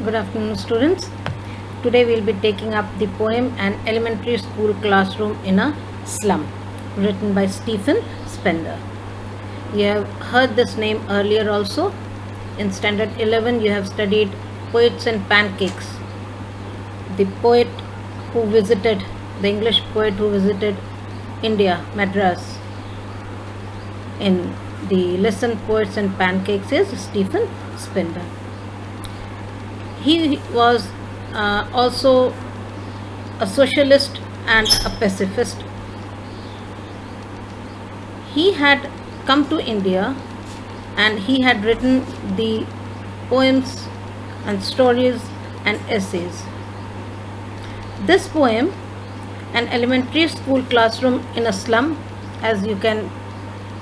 Good afternoon, students. Today we'll be taking up the poem An Elementary School Classroom in a Slum, written by Stephen Spender. You have heard this name earlier also. In Standard 11, you have studied Poets and Pancakes. The poet who visited, the English poet who visited India, Madras, in the lesson Poets and Pancakes is Stephen Spender. He was also a socialist and a pacifist. He had come to India and he had written the poems and stories and essays. This poem, An Elementary School Classroom in a Slum, as you can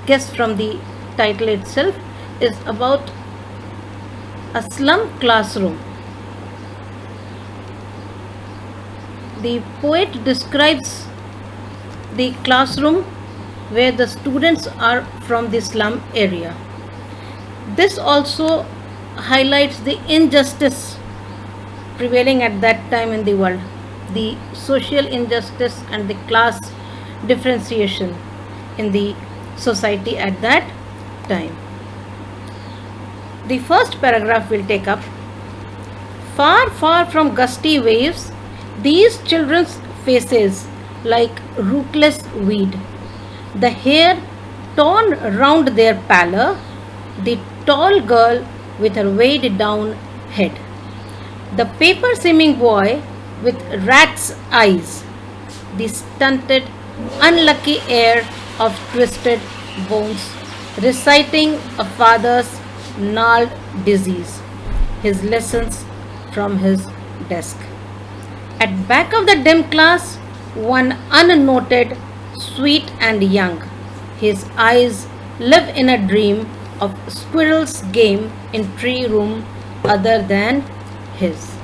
guess from the title itself, is about a slum classroom. The poet describes the classroom where the students are from the slum area. This also highlights the injustice prevailing at that time in the world, the social injustice and the class differentiation in the society at that time. The first paragraph we'll take up. Far, far from gusty waves, these children's faces like rootless weed, the hair torn round their pallor, the tall girl with her weighed down head, the paper seeming boy with rat's eyes, the stunted, unlucky heir of twisted bones, reciting a father's gnarled disease, his lessons from his desk. At back of the dim class, one unnoted, sweet and young. His eyes live in a dream of squirrel's game in tree room other than his.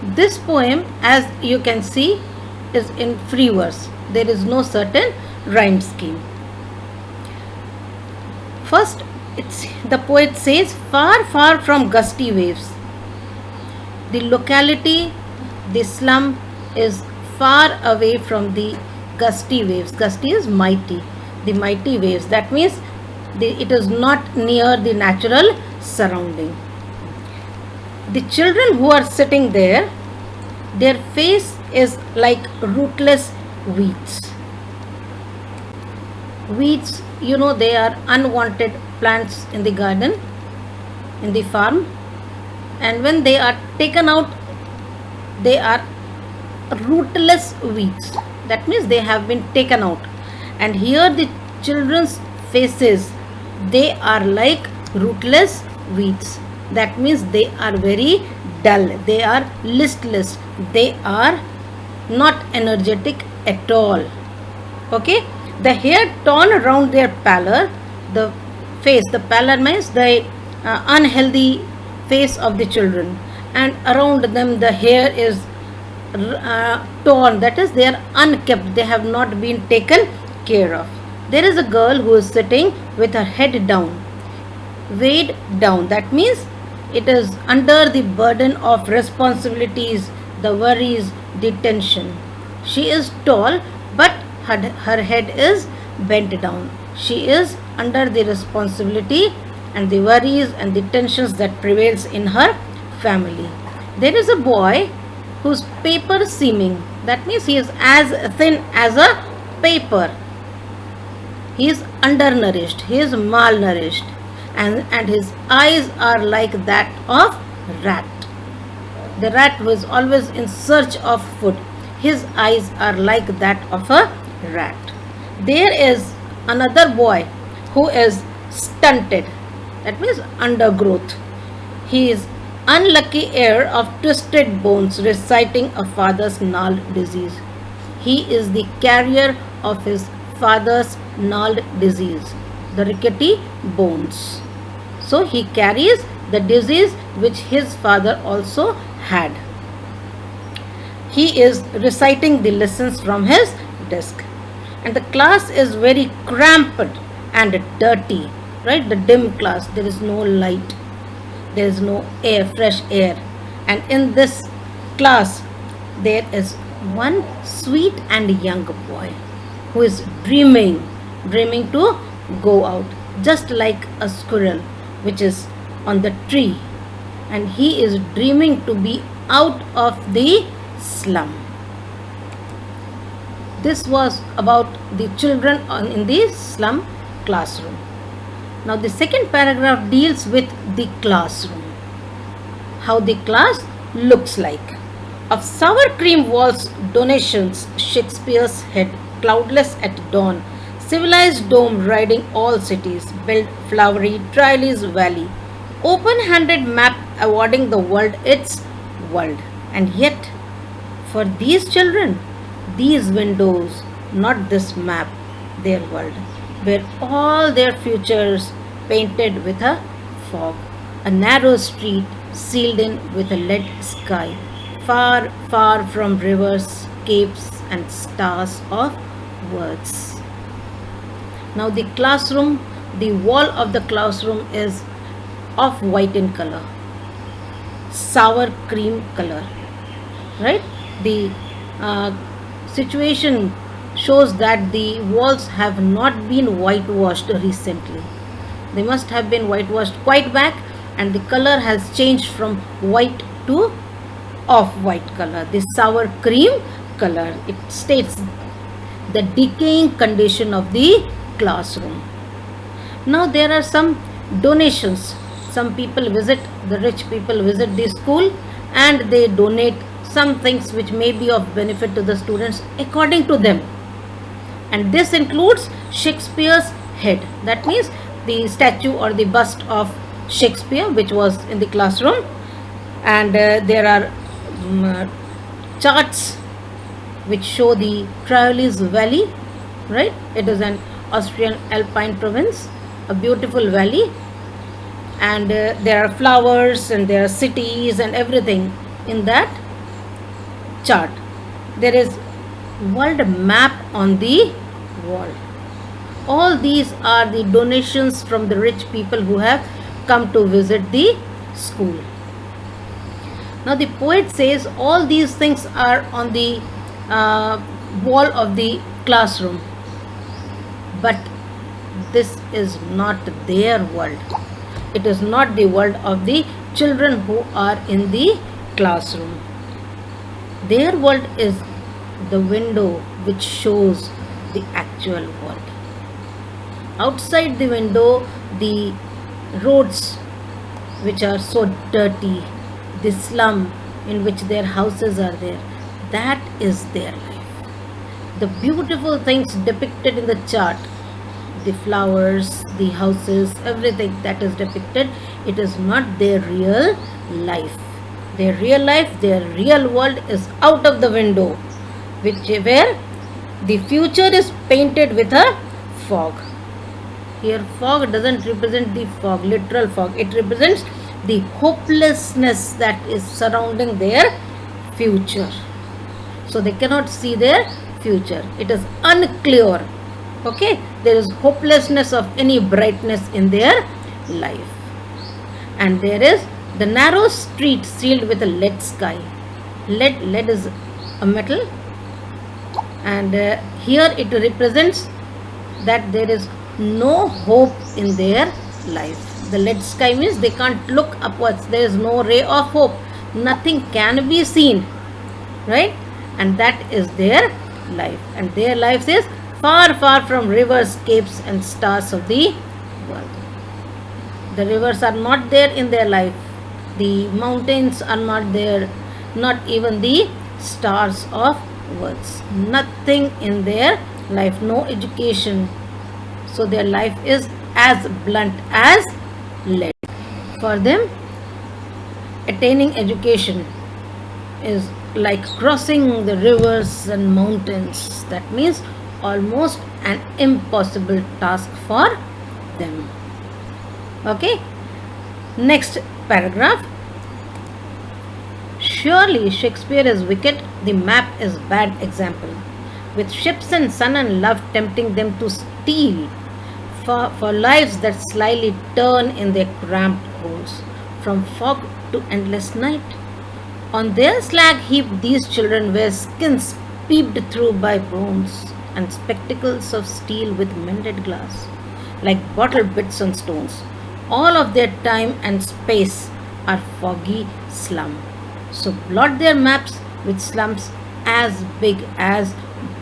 This poem, as you can see, is in free verse. There is no certain rhyme scheme. First, the poet says, far, far from gusty waves. The locality, the slum, is far away from the gusty waves. Gusty is mighty, the mighty waves. That means it is not near the natural surrounding. The children who are sitting there, their face is like rootless weeds. Weeds, they are unwanted plants in the garden, in the farm, and when they are taken out, they are rootless weeds. That means they have been taken out. And here the children's faces, they are like rootless weeds. That means they are very dull, they are listless, they are not energetic at all. Okay, the hair torn around their pallor, the face, the pallor means the unhealthy face of the children, and around them the hair is torn, that is they are unkept, they have not been taken care of. There is a girl who is sitting with her head down, weighed down. That means it is under the burden of responsibilities, the worries, the tension. She is tall, but her head is bent down. She is under the responsibility and the worries and the tensions that prevails in her family. There is a boy whose paper seeming, that means he is as thin as a paper. He is undernourished, he is malnourished, and his eyes are like that of rat. The rat was always in search of food. His eyes are like that of a rat. There is another boy who is stunted, that means undergrowth. He is unlucky heir of twisted bones, reciting a father's gnarled disease. He is the carrier of his father's gnarled disease, the rickety bones. So he carries the disease which his father also had. He is reciting the lessons from his desk. And the class is very cramped and dirty, right? The dim class, there is no light. There is no air, fresh air. And in this class, there is one sweet and young boy who is dreaming to go out, just like a squirrel which is on the tree. And he is dreaming to be out of the slum. This was about the children in the slum classroom. Now the second paragraph deals with the classroom. How the class looks like. Of sour cream walls, donations, Shakespeare's head, cloudless at dawn, civilized dome riding all cities, built flowery Triley's valley, open-handed map awarding the world its world. And yet, for these children, these windows, not this map, their world, were all their futures painted with a fog, a narrow street sealed in with a lead sky, far, far from rivers, capes, and stars of words. Now, the classroom, the wall of the classroom is off white in color, sour cream color, right? The situation shows that the walls have not been whitewashed recently. They must have been whitewashed quite back, and the color has changed from white to off-white color, the sour cream color. It states the decaying condition of the classroom. Now there are some donations. Some people visit, the rich people visit the school, and they donate some things which may be of benefit to the students according to them. And this includes Shakespeare's head. That means the statue or the bust of Shakespeare which was in the classroom. And there are charts which show the Triley's valley, right? It is an Austrian alpine province, a beautiful valley. And there are flowers and there are cities and everything in that chart. There is world map on the wall. All these are the donations from the rich people who have come to visit the school. Now the poet says all these things are on the wall of the classroom, but this is not their world. It is not the world of the children who are in the classroom. Their world is the window which shows the actual world. Outside the window, the roads which are so dirty, the slum in which their houses are there, that is their life. The beautiful things depicted in the chart, the flowers, the houses, everything that is depicted, it is not their real life. Their real life, their real world is out of the window, where the future is painted with a fog. Here fog doesn't represent the fog, literal fog. It represents the hopelessness that is surrounding their future. So they cannot see their future. It is unclear. Okay, there is hopelessness of any brightness in their life. And there is the narrow street sealed with a lead sky. Lead is a metal, and here it represents that there is no hope in their life. The lead sky means they can't look upwards. There is no ray of hope. Nothing can be seen, right? And that is their life. And their life is far, far from rivers, capes, and stars of the world. The rivers are not there in their life. The mountains are not there. Not even the stars of words. Nothing in their life. No education. So their life is as blunt as lead. For them, attaining education is like crossing the rivers and mountains. That means almost an impossible task for them. Okay. Next paragraph. Surely Shakespeare is wicked, the map is bad example, with ships and sun and love tempting them to steal for lives that slyly turn in their cramped holes, from fog to endless night. On their slag heap, these children wear skins peeped through by bones and spectacles of steel with mended glass, like bottle bits on stones. All of their time and space are foggy slum. So blot their maps with slums as big as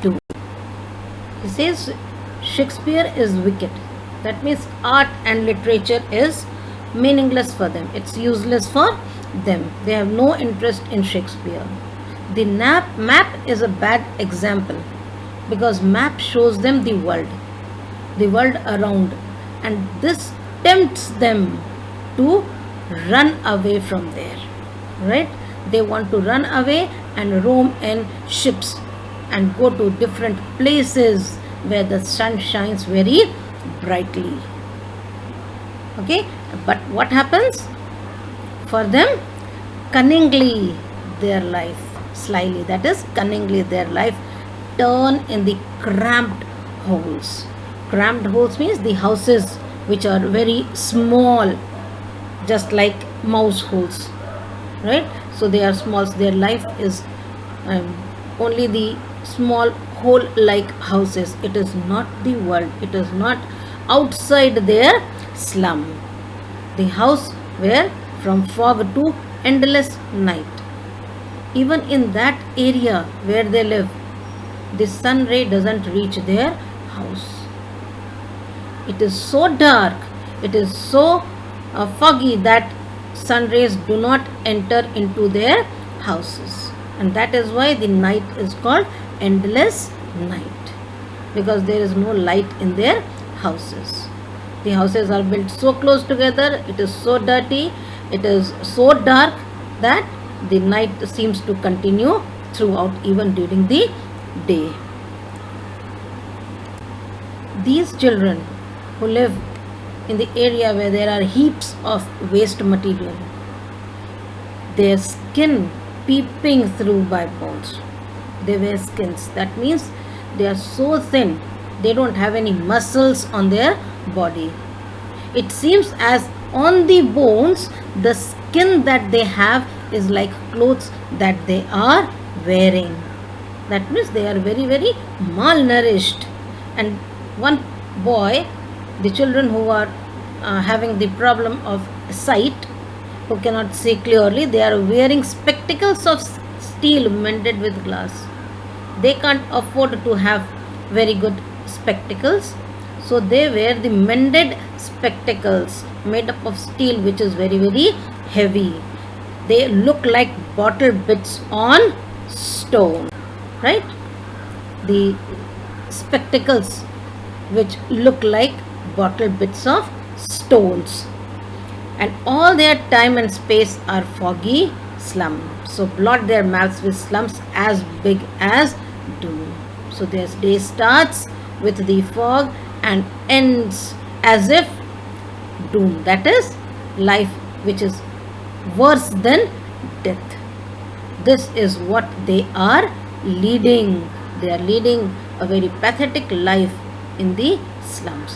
doom. He says Shakespeare is wicked. That means art and literature is meaningless for them. It's useless for them. They have no interest in Shakespeare. The map is a bad example because map shows them the world around, and this tempts them to run away from there. Right? They want to run away and roam in ships and go to different places where the sun shines very brightly. Okay, but what happens for them? Cunningly their life, slyly, that is cunningly their life, turn in the cramped holes. Cramped holes means the houses which are very small, just like mouse holes, right? So they are small. Their life is only the small hole like houses. It is not the world. It is not outside their slum. The house where from fog to endless night. Even in that area where they live, the sun ray doesn't reach their house. It is so dark, it is so foggy that sun rays do not enter into their houses, and that is why the night is called endless night, because there is no light in their houses. The houses are built so close together, it is so dirty, it is so dark that the night seems to continue throughout even during the day. These children who live in the area where there are heaps of waste material, their skin peeping through by bones. They wear skins. That means they are so thin, they don't have any muscles on their body. It seems as on the bones, the skin that they have is like clothes that they are wearing. That means they are very, very malnourished. And one boy, the children who are having the problem of sight, who cannot see clearly, they are wearing spectacles of steel mended with glass. They can't afford to have very good spectacles, so they wear the mended spectacles made up of steel, which is very, very heavy. They look like bottle bits on stone, right? The spectacles which look like bottle bits of stones, and all their time and space are foggy slum. So blot their maps with slums as big as doom. So their day starts with the fog and ends as if doom, that is life which is worse than death. This is what they are leading. They are leading a very pathetic life in the slums.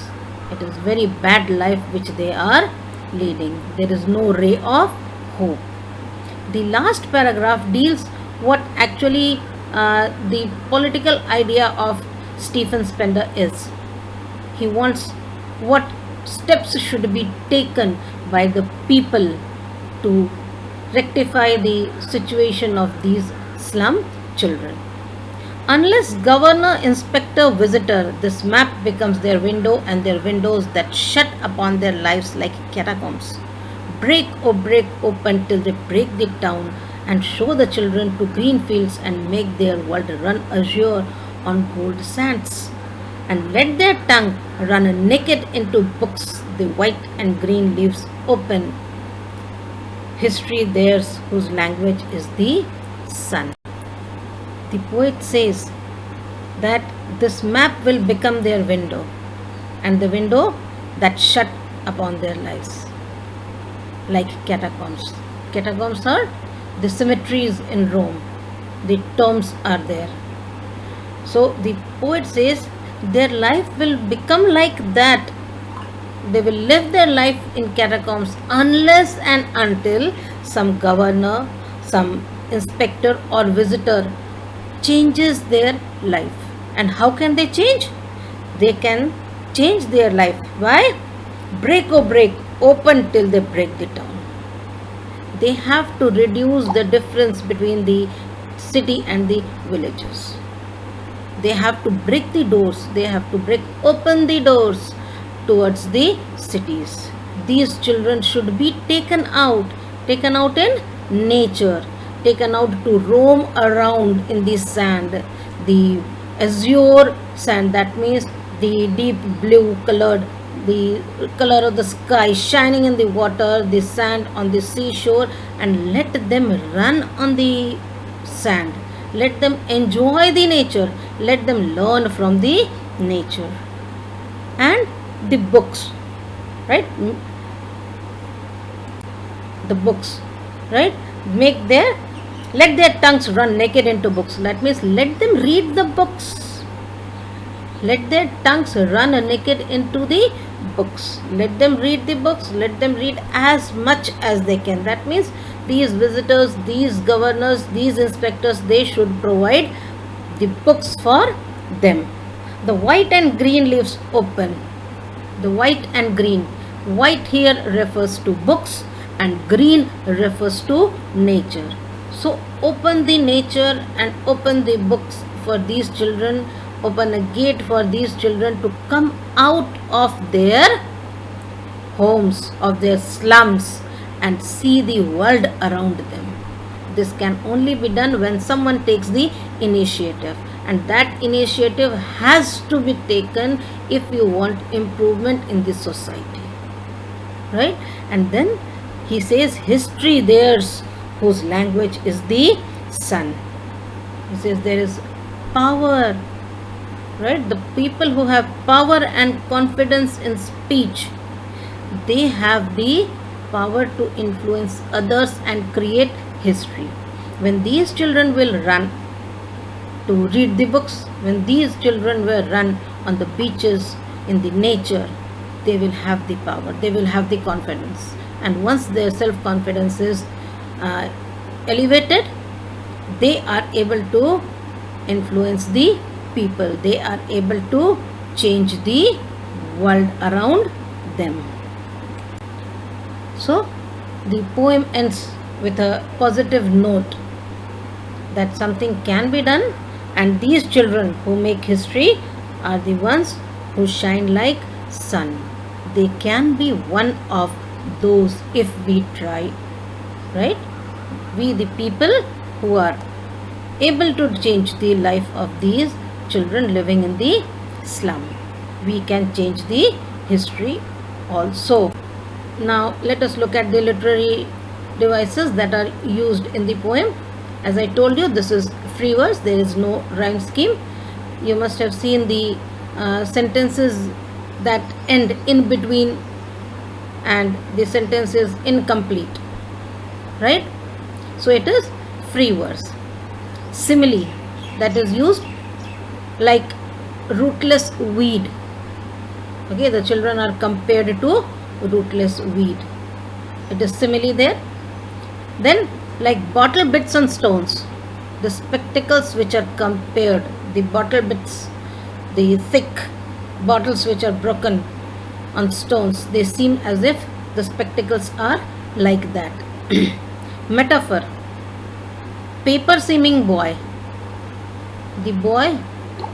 It is very bad life which they are leading. There is no ray of hope. The last paragraph deals what actually the political idea of Stephen Spender is. He wants what steps should be taken by the people to rectify the situation of these slum children. Unless governor, inspector, visitor, this map becomes their window, and their windows that shut upon their lives like catacombs. Break open till they break the town and show the children to green fields and make their world run azure on gold sands. And let their tongue run naked into books, the white and green leaves open. History theirs whose language is the sun. The poet says that this map will become their window, and the window that shut upon their lives like catacombs. Catacombs are the cemeteries in Rome. The tombs are there. So the poet says their life will become like that They will live their life in catacombs unless and until some governor, some inspector or visitor changes their life. And how can they change? They can change their life by break or break, open till they break the town. They have to reduce the difference between the city and the villages. They have to break the doors, they have to break open the doors towards the cities. These children should be taken out in nature, taken out to roam around in the sand, the azure sand, that means the deep blue colored, the color of the sky shining in the water, the sand on the seashore, and let them run on the sand. Let them enjoy the nature. Let them learn from the nature. And the books, right? The books, right? Let their tongues run naked into books. That means let them read the books. Let their tongues run naked into the books. Let them read the books. Let them read as much as they can. That means these visitors, these governors, these inspectors, they should provide the books for them. The white and green leaves open. The white and green. White here refers to books and green refers to nature. So open the nature and open the books for these children. Open a gate for these children to come out of their homes, of their slums, and see the world around them. This can only be done when someone takes the initiative, and that initiative has to be taken if you want improvement in the society, right? And then he says history theirs whose language is the sun. He says there is power, right? The people who have power and confidence in speech, they have the power to influence others and create history. When these children will run to read the books, when these children will run on the beaches, in the nature, they will have the power, they will have the confidence. And once their self-confidence is elevated, they are able to influence the people, they are able to change the world around them. So the poem ends with a positive note that something can be done, and these children who make history are the ones who shine like sun. They can be one of those if we try, right? We the people who are able to change the life of these children living in the slum, we can change the history also. Now let us look at the literary devices that are used in the poem. As I told you, this is free verse, there is no rhyme scheme. You must have seen the sentences that end in between and the sentence is incomplete, right? So it is free verse. Simile, that is used like rootless weed. Okay, the children are compared to rootless weed. It is simile there. Then like bottle bits on stones, the spectacles which are compared, the bottle bits, the thick bottles which are broken on stones, they seem as if the spectacles are like that. Metaphor, paper seeming boy, the boy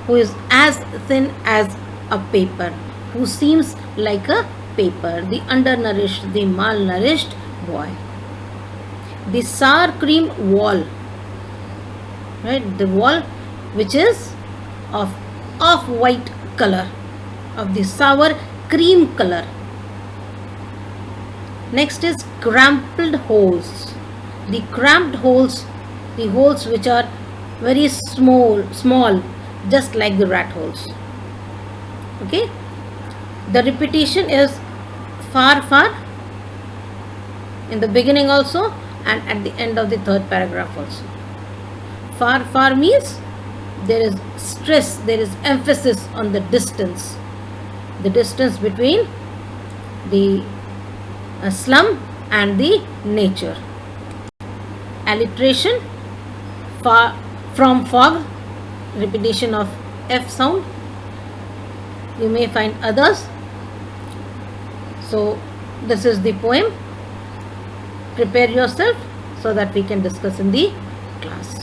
who is as thin as a paper, who seems like a paper, the undernourished, the malnourished boy. The sour cream wall, right? The wall which is of off-white color, of the sour cream color. Next is crumpled holes. The cramped holes, the holes which are very small, just like the rat holes. Okay. The repetition is far, far in the beginning also and at the end of the third paragraph also. Far, far means there is stress, there is emphasis on the distance between the slum and the nature. Alliteration from fog, repetition of F sound. You may find others. So this is the poem. Prepare yourself so that we can discuss in the class.